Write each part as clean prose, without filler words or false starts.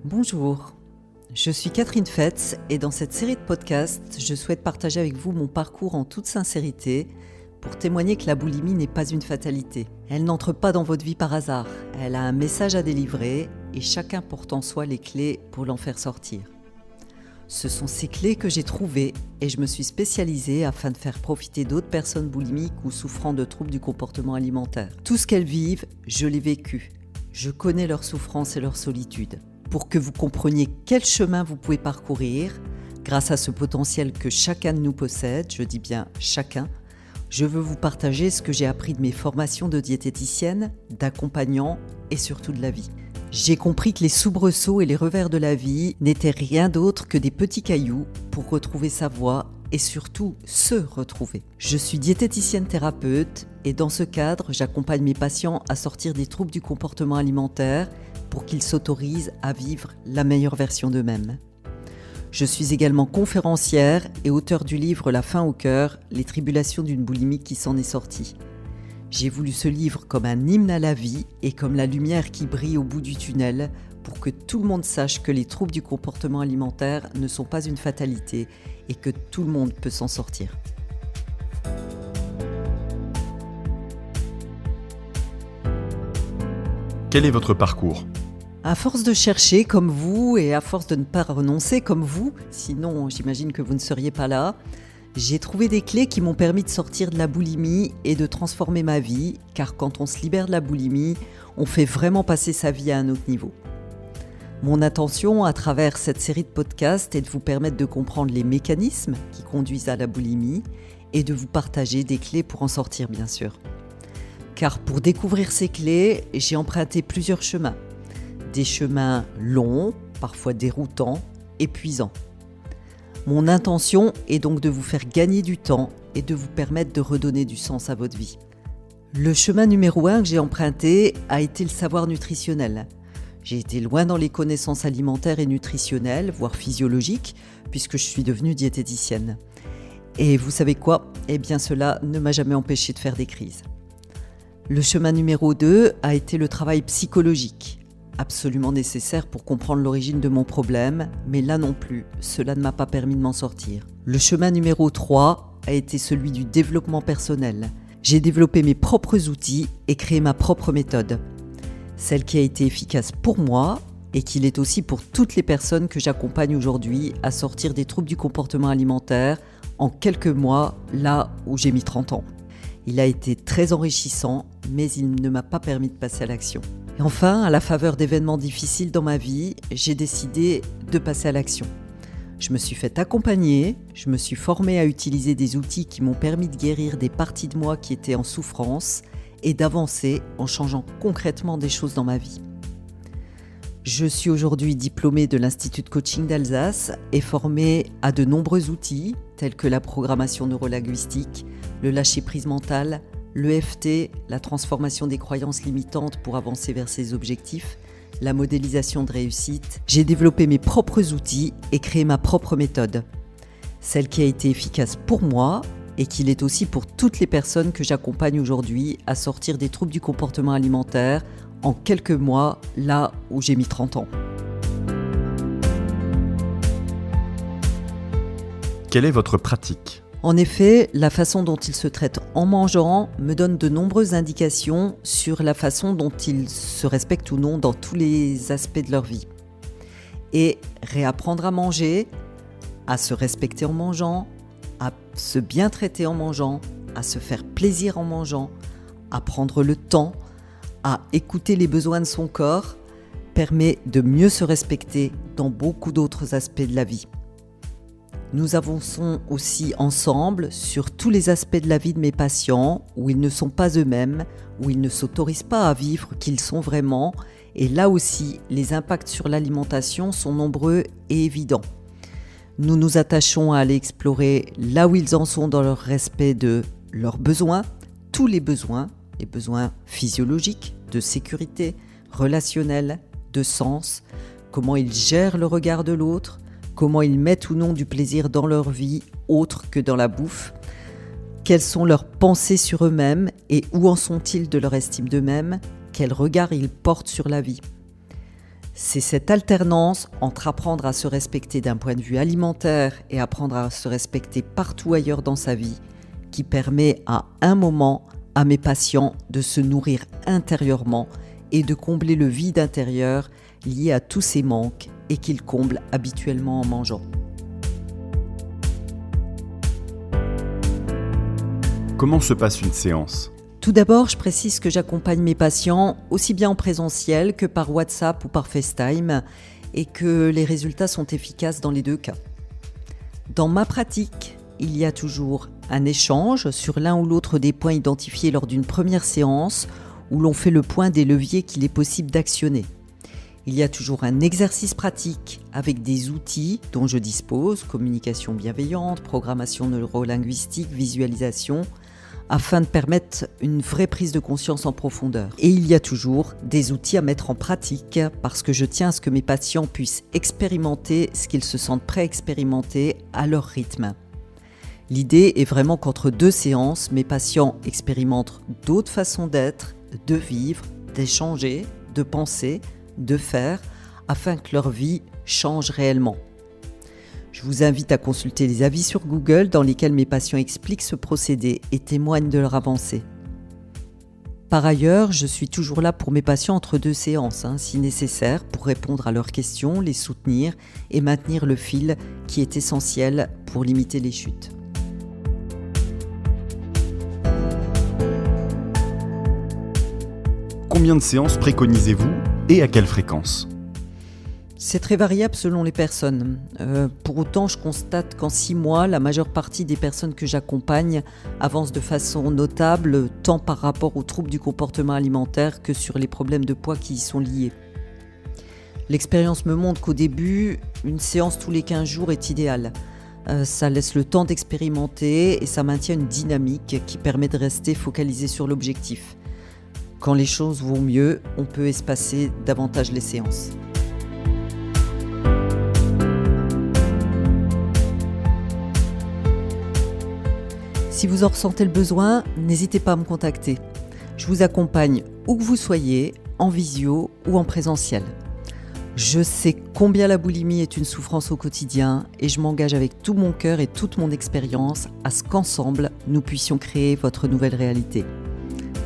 Bonjour, je suis Catherine Fetz et dans cette série de podcasts, je souhaite partager avec vous mon parcours en toute sincérité pour témoigner que la boulimie n'est pas une fatalité. Elle n'entre pas dans votre vie par hasard, elle a un message à délivrer et chacun porte en soi les clés pour l'en faire sortir. Ce sont ces clés que j'ai trouvées et je me suis spécialisée afin de faire profiter d'autres personnes boulimiques ou souffrant de troubles du comportement alimentaire. Tout ce qu'elles vivent, je l'ai vécu. Je connais leur souffrance et leur solitude. Pour que vous compreniez quel chemin vous pouvez parcourir, grâce à ce potentiel que chacun de nous possède, je dis bien chacun, je veux vous partager ce que j'ai appris de mes formations de diététicienne, d'accompagnant et surtout de la vie. J'ai compris que les soubresauts et les revers de la vie n'étaient rien d'autre que des petits cailloux pour retrouver sa voie et surtout se retrouver. Je suis diététicienne thérapeute et dans ce cadre, j'accompagne mes patients à sortir des troubles du comportement alimentaire pour qu'ils s'autorisent à vivre la meilleure version d'eux-mêmes. Je suis également conférencière et auteure du livre La faim au cœur, les tribulations d'une boulimique qui s'en est sortie. J'ai voulu ce livre comme un hymne à la vie et comme la lumière qui brille au bout du tunnel pour que tout le monde sache que les troubles du comportement alimentaire ne sont pas une fatalité et que tout le monde peut s'en sortir. Quel est votre parcours ? À force de chercher comme vous et à force de ne pas renoncer comme vous, sinon j'imagine que vous ne seriez pas là, j'ai trouvé des clés qui m'ont permis de sortir de la boulimie et de transformer ma vie, car quand on se libère de la boulimie, on fait vraiment passer sa vie à un autre niveau. Mon intention à travers cette série de podcasts est de vous permettre de comprendre les mécanismes qui conduisent à la boulimie et de vous partager des clés pour en sortir bien sûr. Car pour découvrir ces clés, j'ai emprunté plusieurs chemins. Des chemins longs, parfois déroutants, épuisants. Mon intention est donc de vous faire gagner du temps et de vous permettre de redonner du sens à votre vie. Le chemin numéro 1 que j'ai emprunté a été le savoir nutritionnel. J'ai été loin dans les connaissances alimentaires et nutritionnelles, voire physiologiques, puisque je suis devenue diététicienne. Et vous savez quoi ? Eh bien cela ne m'a jamais empêché de faire des crises. Le chemin numéro 2 a été le travail psychologique. Absolument nécessaire pour comprendre l'origine de mon problème, mais là non plus, cela ne m'a pas permis de m'en sortir. Le chemin numéro 3 a été celui du développement personnel. J'ai développé mes propres outils et créé ma propre méthode. Celle qui a été efficace pour moi et qui l'est aussi pour toutes les personnes que j'accompagne aujourd'hui à sortir des troubles du comportement alimentaire en quelques mois, là où j'ai mis 30 ans. Il a été très enrichissant, mais il ne m'a pas permis de passer à l'action. Et enfin, à la faveur d'événements difficiles dans ma vie, j'ai décidé de passer à l'action. Je me suis fait accompagner, je me suis formée à utiliser des outils qui m'ont permis de guérir des parties de moi qui étaient en souffrance et d'avancer en changeant concrètement des choses dans ma vie. Je suis aujourd'hui diplômée de l'Institut de coaching d'Alsace et formée à de nombreux outils tels que la programmation neurolinguistique, le lâcher-prise mental, l'EFT, la transformation des croyances limitantes pour avancer vers ses objectifs, la modélisation de réussite. J'ai développé mes propres outils et créé ma propre méthode. Celle qui a été efficace pour moi et qui l'est aussi pour toutes les personnes que j'accompagne aujourd'hui à sortir des troubles du comportement alimentaire en quelques mois, là où j'ai mis 30 ans. Quelle est votre pratique ? En effet, la façon dont ils se traitent en mangeant me donne de nombreuses indications sur la façon dont ils se respectent ou non dans tous les aspects de leur vie. Et réapprendre à manger, à se respecter en mangeant, à se bien traiter en mangeant, à se faire plaisir en mangeant, à prendre le temps, à écouter les besoins de son corps, permet de mieux se respecter dans beaucoup d'autres aspects de la vie. Nous avançons aussi ensemble sur tous les aspects de la vie de mes patients où ils ne sont pas eux-mêmes, où ils ne s'autorisent pas à vivre qu'ils sont vraiment. Et là aussi, les impacts sur l'alimentation sont nombreux et évidents. Nous nous attachons à aller explorer là où ils en sont dans leur respect de leurs besoins, tous les besoins physiologiques, de sécurité, relationnels, de sens, comment ils gèrent le regard de l'autre, comment ils mettent ou non du plaisir dans leur vie autre que dans la bouffe, quelles sont leurs pensées sur eux-mêmes et où en sont-ils de leur estime d'eux-mêmes, quel regard ils portent sur la vie. C'est cette alternance entre apprendre à se respecter d'un point de vue alimentaire et apprendre à se respecter partout ailleurs dans sa vie qui permet à un moment à mes patients de se nourrir intérieurement et de combler le vide intérieur lié à tous ces manques et qu'ils comblent habituellement en mangeant. Comment se passe une séance ? Tout d'abord, je précise que j'accompagne mes patients aussi bien en présentiel que par WhatsApp ou par FaceTime et que les résultats sont efficaces dans les deux cas. Dans ma pratique, il y a toujours un échange sur l'un ou l'autre des points identifiés lors d'une première séance où l'on fait le point des leviers qu'il est possible d'actionner. Il y a toujours un exercice pratique avec des outils dont je dispose, communication bienveillante, programmation neurolinguistique, visualisation, afin de permettre une vraie prise de conscience en profondeur. Et il y a toujours des outils à mettre en pratique parce que je tiens à ce que mes patients puissent expérimenter ce qu'ils se sentent prêts à expérimenter à leur rythme. L'idée est vraiment qu'entre deux séances, mes patients expérimentent d'autres façons d'être, de vivre, d'échanger, de penser, de faire, afin que leur vie change réellement. Je vous invite à consulter les avis sur Google dans lesquels mes patients expliquent ce procédé et témoignent de leur avancée. Par ailleurs, je suis toujours là pour mes patients entre deux séances, si nécessaire, pour répondre à leurs questions, les soutenir et maintenir le fil qui est essentiel pour limiter les chutes. Combien de séances préconisez-vous et à quelle fréquence ? C'est très variable selon les personnes. Pour autant, je constate qu'en 6 mois, la majeure partie des personnes que j'accompagne avancent de façon notable, tant par rapport aux troubles du comportement alimentaire que sur les problèmes de poids qui y sont liés. L'expérience me montre qu'au début, une séance tous les 15 jours est idéale. Ça laisse le temps d'expérimenter et ça maintient une dynamique qui permet de rester focalisé sur l'objectif. Quand les choses vont mieux, on peut espacer davantage les séances. Si vous en ressentez le besoin, n'hésitez pas à me contacter. Je vous accompagne où que vous soyez, en visio ou en présentiel. Je sais combien la boulimie est une souffrance au quotidien et je m'engage avec tout mon cœur et toute mon expérience à ce qu'ensemble, nous puissions créer votre nouvelle réalité.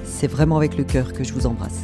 C'est vraiment avec le cœur que je vous embrasse.